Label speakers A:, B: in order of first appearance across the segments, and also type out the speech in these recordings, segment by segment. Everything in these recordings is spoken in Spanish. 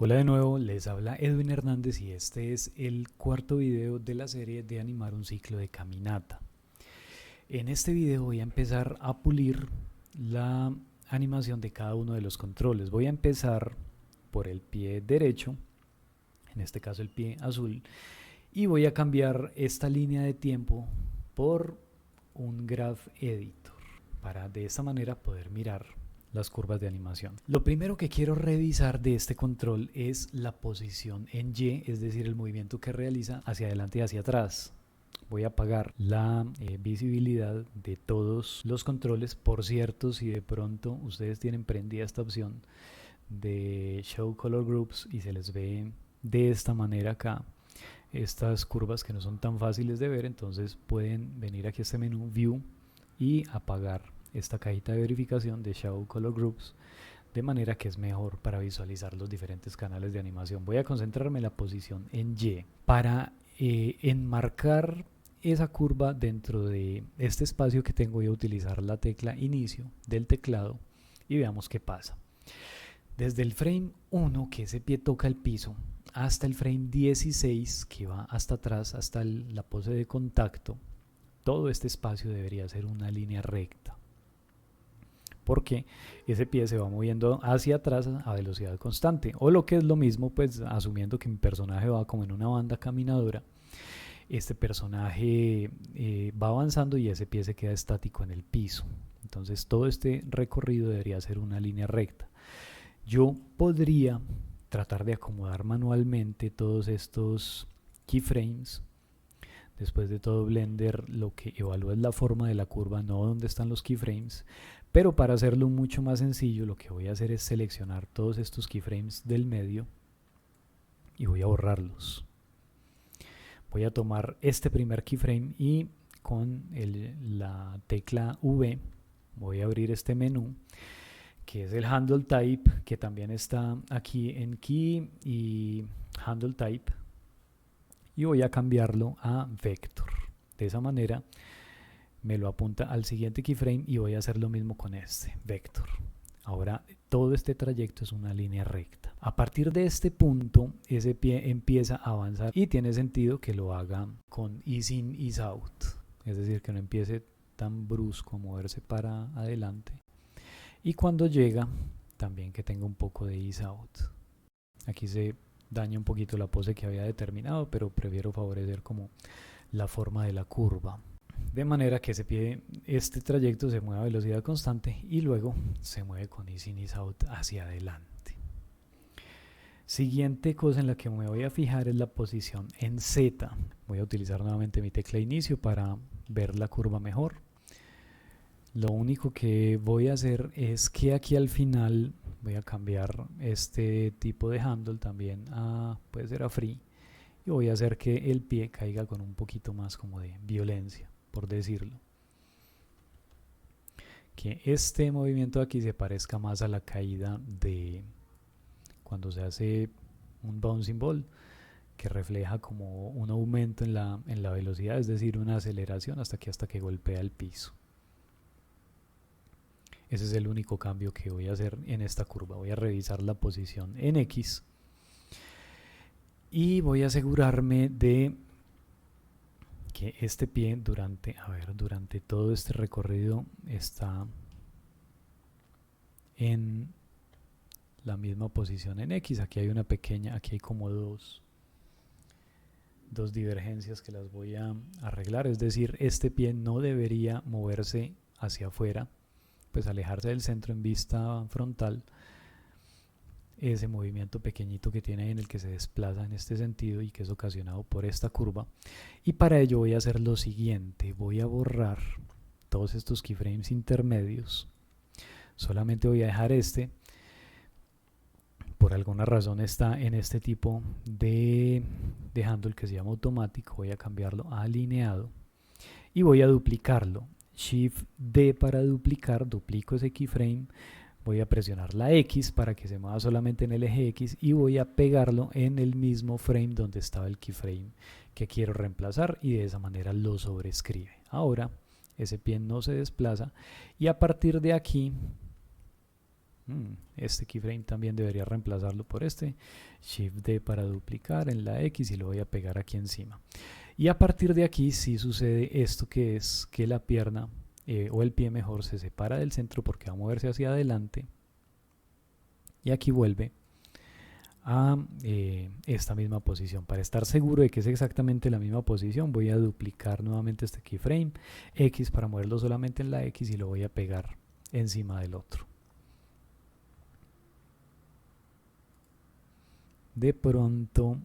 A: Hola de nuevo, les habla Edwin Hernández y este es el cuarto video de la serie de animar un ciclo de caminata. En este video voy a empezar a pulir la animación de cada uno de los controles. Voy a empezar por el pie derecho, en este caso el pie azul, y voy a cambiar esta línea de tiempo por un Graph Editor para de esta manera poder mirar las curvas de animación. Lo primero que quiero revisar de este control es la posición en Y, es decir, el movimiento que realiza hacia adelante y hacia atrás. Voy a apagar la visibilidad de todos los controles. Por cierto, si de pronto ustedes tienen prendida esta opción de Show Color Groups y se les ve de esta manera acá, estas curvas que no son tan fáciles de ver, entonces pueden venir aquí a este menú View y apagar esta cajita de verificación de Show Color Groups, de manera que es mejor para visualizar los diferentes canales de animación. Voy a concentrarme en la posición en Y. Para enmarcar esa curva dentro de este espacio que tengo, voy a utilizar la tecla inicio del teclado y veamos qué pasa. Desde el frame 1, que ese pie toca el piso, hasta el frame 16, que va hasta atrás, hasta la pose de contacto, todo este espacio debería ser una línea recta, porque ese pie se va moviendo hacia atrás a velocidad constante, o lo que es lo mismo, pues asumiendo que mi personaje va como en una banda caminadora, este personaje va avanzando y ese pie se queda estático en el piso. Entonces todo este recorrido debería ser una línea recta. Yo podría tratar de acomodar manualmente todos estos keyframes. Después de todo, Blender lo que evalúa es la forma de la curva, no dónde están los keyframes. Pero para hacerlo mucho más sencillo, lo que voy a hacer es seleccionar todos estos keyframes del medio y voy a borrarlos. Voy a tomar este primer keyframe y con la tecla V voy a abrir este menú, que es el Handle Type, que también está aquí en Key y Handle Type, y voy a cambiarlo a Vector. De esa manera me lo apunta al siguiente keyframe y voy a hacer lo mismo con este, Vector. Ahora todo este trayecto es una línea recta. A partir de este punto, ese pie empieza a avanzar y tiene sentido que lo haga con ease in, ease out. Es decir, que no empiece tan brusco a moverse para adelante. Y cuando llega, también que tenga un poco de ease out. Aquí se daña un poquito la pose que había determinado, pero prefiero favorecer como la forma de la curva. De manera que ese pie, este trayecto se mueve a velocidad constante y luego se mueve con ease in, ease out hacia adelante. Siguiente cosa en la que me voy a fijar es la posición en Z. Voy a utilizar nuevamente mi tecla inicio para ver la curva mejor. Lo único que voy a hacer es que aquí al final voy a cambiar este tipo de handle también a, puede ser a free, y voy a hacer que el pie caiga con un poquito más como de violencia, por decirlo. Que este movimiento de aquí se parezca más a la caída de cuando se hace un bouncing ball, que refleja como un aumento en la velocidad, es decir, una aceleración hasta que golpea el piso. Ese es el único cambio que voy a hacer en esta curva. Voy a revisar la posición en X y voy a asegurarme de que este pie durante todo este recorrido está en la misma posición en X. Aquí hay una pequeña, aquí hay como dos divergencias que las voy a arreglar. Es decir, este pie no debería moverse hacia afuera, pues alejarse del centro en vista frontal. Ese movimiento pequeñito que tiene ahí en el que se desplaza en este sentido y que es ocasionado por esta curva. Y para ello voy a hacer lo siguiente, voy a borrar todos estos keyframes intermedios, solamente voy a dejar este. Por alguna razón está en este tipo de handle que se llama automático. Voy a cambiarlo a alineado y voy a duplicarlo. Shift D para duplicar, duplico ese keyframe, voy a presionar la X para que se mueva solamente en el eje X y voy a pegarlo en el mismo frame donde estaba el keyframe que quiero reemplazar y de esa manera lo sobrescribe. Ahora ese pie no se desplaza y a partir de aquí Este keyframe también debería reemplazarlo por este. Shift D para duplicar en la X y lo voy a pegar aquí encima. Y a partir de aquí sí sucede esto, que es que la pierna o el pie mejor se separa del centro porque va a moverse hacia adelante. Y aquí vuelve a esta misma posición. Para estar seguro de que es exactamente la misma posición, voy a duplicar nuevamente este keyframe, X para moverlo solamente en la X y lo voy a pegar encima del otro. De pronto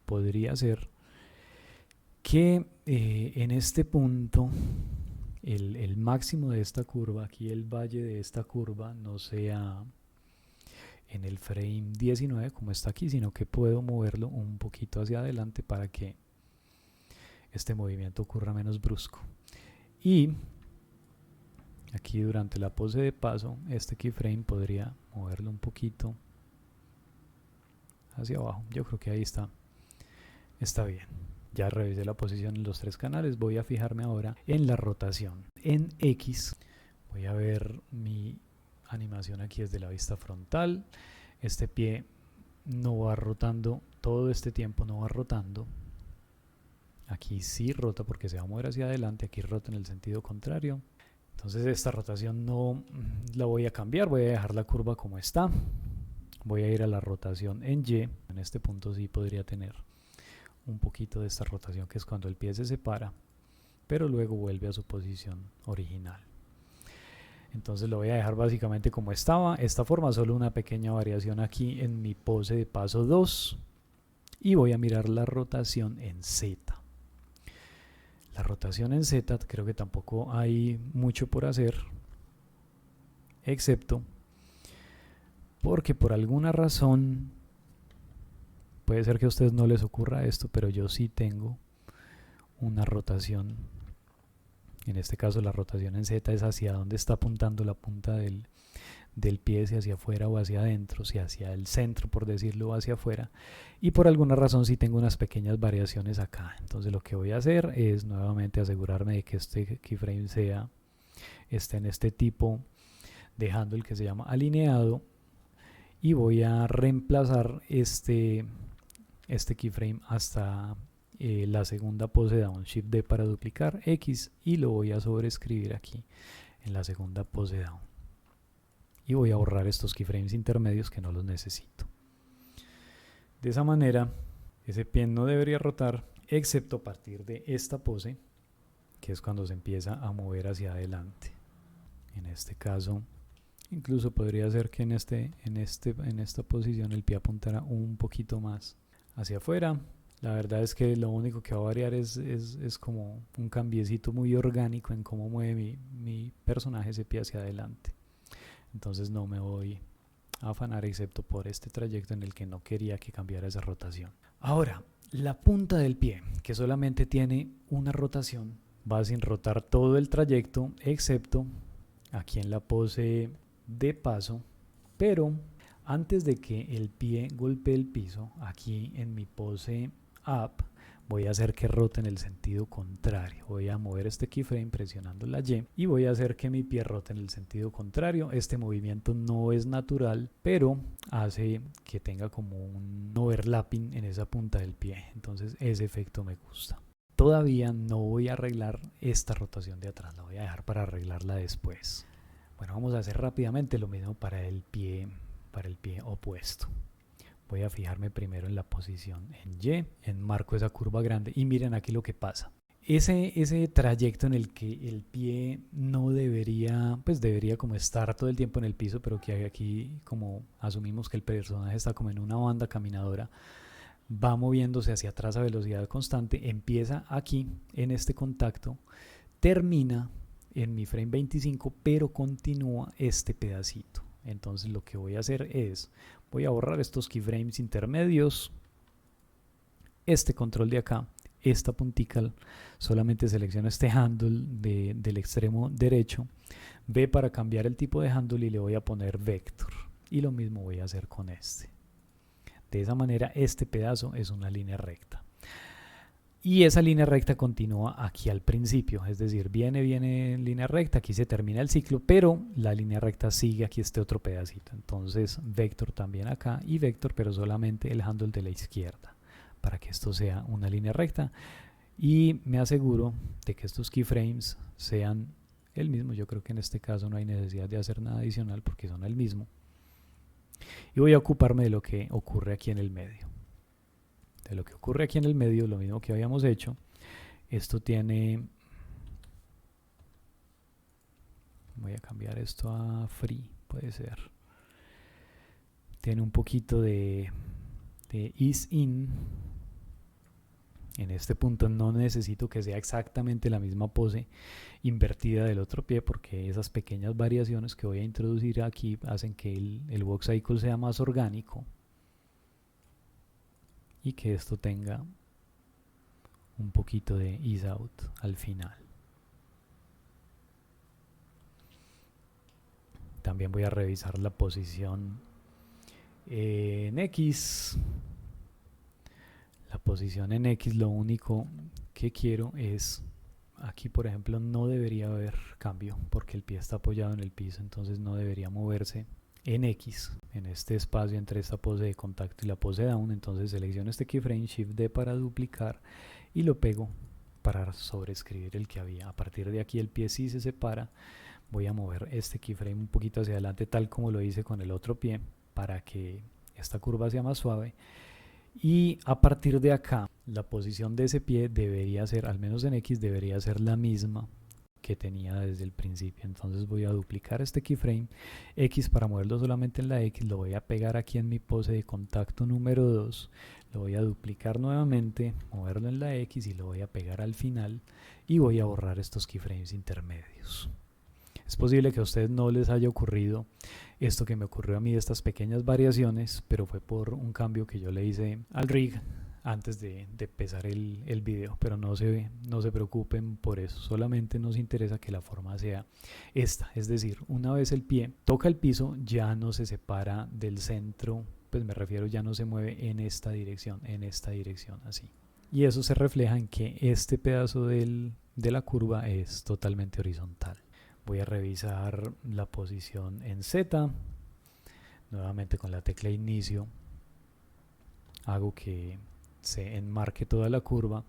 A: podría ser que en este punto el máximo de esta curva, aquí el valle de esta curva, no sea en el frame 19 como está aquí, sino que puedo moverlo un poquito hacia adelante para que este movimiento ocurra menos brusco. Y aquí durante la pose de paso, este keyframe podría moverlo un poquito hacia abajo. Yo creo que ahí está bien. Ya revisé la posición en los 3 canales. Voy a fijarme ahora en la rotación. En X voy a ver mi animación aquí desde la vista frontal. Este pie no va rotando todo este tiempo, no va rotando. Aquí sí rota porque se va a mover hacia adelante, aquí rota en el sentido contrario. Entonces esta rotación no la voy a cambiar, voy a dejar la curva como está. Voy a ir a la rotación en Y. En este punto sí podría tener un poquito de esta rotación, que es cuando el pie se separa, pero luego vuelve a su posición original. Entonces lo voy a dejar básicamente como estaba. Esta forma, solo una pequeña variación aquí en mi pose de paso 2. Y voy a mirar la rotación en Z. La rotación en Z creo que tampoco hay mucho por hacer, excepto porque por alguna razón, puede ser que a ustedes no les ocurra esto, pero yo sí tengo una rotación. En este caso la rotación en Z es hacia donde está apuntando la punta del pie, si hacia afuera o hacia adentro, si hacia el centro, por decirlo, o hacia afuera. Y por alguna razón sí tengo unas pequeñas variaciones acá. Entonces lo que voy a hacer es nuevamente asegurarme de que este keyframe esté en este tipo de handle que se llama alineado. Y voy a reemplazar este keyframe hasta la segunda pose down, Shift D para duplicar, X, y lo voy a sobreescribir aquí en la segunda pose down. Y voy a borrar estos keyframes intermedios que no los necesito. De esa manera, ese pie no debería rotar, excepto a partir de esta pose, que es cuando se empieza a mover hacia adelante. En este caso, incluso podría ser que en esta posición el pie apuntara un poquito más hacia afuera. La verdad es que lo único que va a variar es como un cambiecito muy orgánico en cómo mueve mi personaje ese pie hacia adelante. Entonces no me voy a afanar excepto por este trayecto en el que no quería que cambiara esa rotación. Ahora, la punta del pie, que solamente tiene una rotación, va sin rotar todo el trayecto excepto aquí en la pose de paso, pero antes de que el pie golpee el piso, aquí en mi pose up, voy a hacer que rote en el sentido contrario. Voy a mover este keyframe presionando la Y y voy a hacer que mi pie rote en el sentido contrario. Este movimiento no es natural, pero hace que tenga como un overlapping en esa punta del pie. Entonces ese efecto me gusta. Todavía no voy a arreglar esta rotación de atrás, la voy a dejar para arreglarla después. Bueno, vamos a hacer rápidamente lo mismo para el pie opuesto. Voy a fijarme primero en la posición en Y, enmarco esa curva grande y miren aquí lo que pasa. Ese trayecto en el que el pie no debería, pues debería como estar todo el tiempo en el piso, pero que aquí como asumimos que el personaje está como en una banda caminadora, va moviéndose hacia atrás a velocidad constante, empieza aquí en este contacto, termina en mi frame 25, pero continúa este pedacito. Entonces lo que voy a hacer es, voy a borrar estos keyframes intermedios, este control de acá, esta puntica, solamente selecciono este handle del extremo derecho, V para cambiar el tipo de handle y le voy a poner vector. Y lo mismo voy a hacer con este. De esa manera este pedazo es una línea recta. Y esa línea recta continúa aquí al principio, es decir, viene en línea recta, aquí se termina el ciclo, pero la línea recta sigue aquí este otro pedacito. Entonces vector también acá y vector, pero solamente el handle de la izquierda, para que esto sea una línea recta. Y me aseguro de que estos keyframes sean el mismo. Yo creo que en este caso no hay necesidad de hacer nada adicional porque son el mismo. Y voy a ocuparme de lo que ocurre aquí en el medio. De lo que ocurre aquí en el medio, lo mismo que habíamos hecho. Esto tiene... Voy a cambiar esto a free, puede ser. Tiene un poquito de ease in. En este punto no necesito que sea exactamente la misma pose invertida del otro pie, porque esas pequeñas variaciones que voy a introducir aquí hacen que el walk cycle sea más orgánico y que esto tenga un poquito de ease out al final. También voy a revisar la posición en X. La posición en X, lo único que quiero es, aquí por ejemplo no debería haber cambio porque el pie está apoyado en el piso, entonces no debería moverse en X, en este espacio entre esta pose de contacto y la pose down. Entonces selecciono este keyframe, Shift D para duplicar y lo pego para sobreescribir el que había. A partir de aquí el pie sí se separa. Voy a mover este keyframe un poquito hacia adelante, tal como lo hice con el otro pie, para que esta curva sea más suave. Y a partir de acá, la posición de ese pie debería ser, al menos en X, debería ser la misma que tenía desde el principio. Entonces voy a duplicar este keyframe X para moverlo solamente en la X, lo voy a pegar aquí en mi pose de contacto número 2, lo voy a duplicar nuevamente, moverlo en la X y lo voy a pegar al final y voy a borrar estos keyframes intermedios. Es posible que a ustedes no les haya ocurrido esto que me ocurrió a mí, de estas pequeñas variaciones, pero fue por un cambio que yo le hice al rig antes de empezar el video, pero no se preocupen por eso, solamente nos interesa que la forma sea esta, es decir, una vez el pie toca el piso ya no se separa del centro, pues me refiero, ya no se mueve en esta dirección, así. Y eso se refleja en que este pedazo de la curva es totalmente horizontal. Voy a revisar la posición en Z, nuevamente con la tecla inicio, hago que se enmarque toda la curva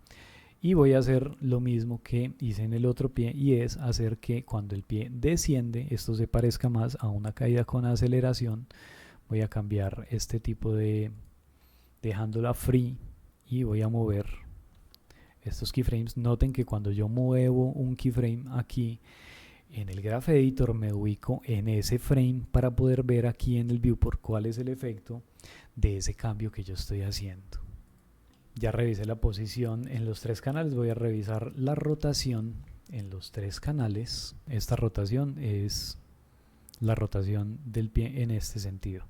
A: y voy a hacer lo mismo que hice en el otro pie, y es hacer que cuando el pie desciende esto se parezca más a una caída con aceleración. Voy a cambiar este tipo de dejándola free y voy a mover estos keyframes. Noten que cuando yo muevo un keyframe aquí en el Graph Editor me ubico en ese frame para poder ver aquí en el viewport cuál es el efecto de ese cambio que yo estoy haciendo. Ya revisé la posición en los 3 canales, voy a revisar la rotación en los 3 canales. Esta rotación es la rotación del pie en este sentido.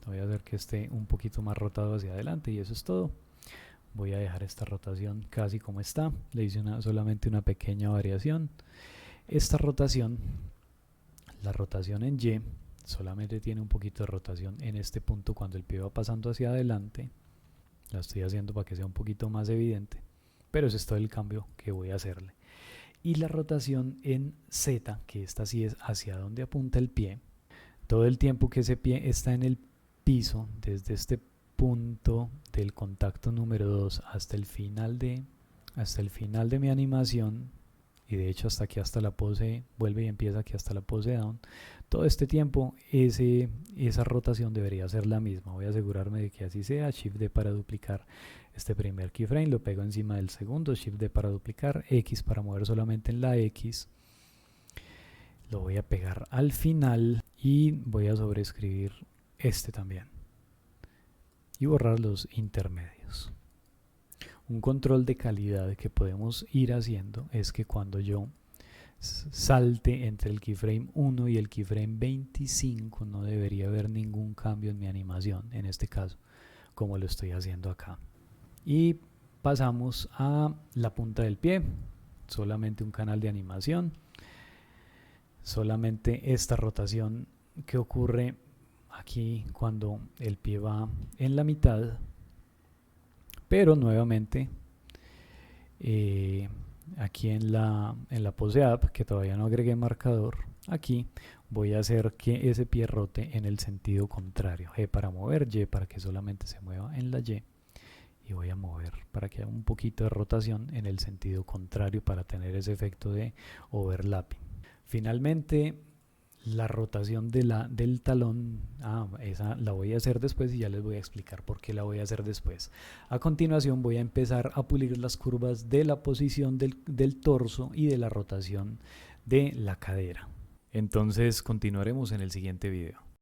A: Voy a hacer que esté un poquito más rotado hacia adelante y eso es todo. Voy a dejar esta rotación casi como está, le hice solamente una pequeña variación. Esta rotación, la rotación en Y, solamente tiene un poquito de rotación en este punto cuando el pie va pasando hacia adelante. La estoy haciendo para que sea un poquito más evidente, pero ese es todo el cambio que voy a hacerle. Y la rotación en Z, que esta sí es hacia donde apunta el pie, todo el tiempo que ese pie está en el piso, desde este punto del contacto número 2 hasta el final de mi animación, y de hecho hasta aquí, hasta la pose, vuelve y empieza aquí hasta la pose down, todo este tiempo esa rotación debería ser la misma. Voy a asegurarme de que así sea. Shift D para duplicar este primer keyframe, lo pego encima del segundo, Shift D para duplicar, X para mover solamente en la X, lo voy a pegar al final y voy a sobreescribir este también y borrar los intermedios. Un control de calidad que podemos ir haciendo es que cuando yo salte entre el keyframe 1 y el keyframe 25 no debería haber ningún cambio en mi animación, en este caso, como lo estoy haciendo acá. Y pasamos a la punta del pie, solamente un canal de animación, solamente esta rotación que ocurre aquí cuando el pie va en la mitad, pero nuevamente aquí en la pose app, que todavía no agregué marcador, aquí voy a hacer que ese pie rote en el sentido contrario. G para mover, Y para que solamente se mueva en la Y. Y voy a mover para que haya un poquito de rotación en el sentido contrario para tener ese efecto de overlapping. Finalmente, la rotación del talón, esa la voy a hacer después y ya les voy a explicar por qué la voy a hacer después. A continuación voy a empezar a pulir las curvas de la posición del torso y de la rotación de la cadera. Entonces continuaremos en el siguiente video.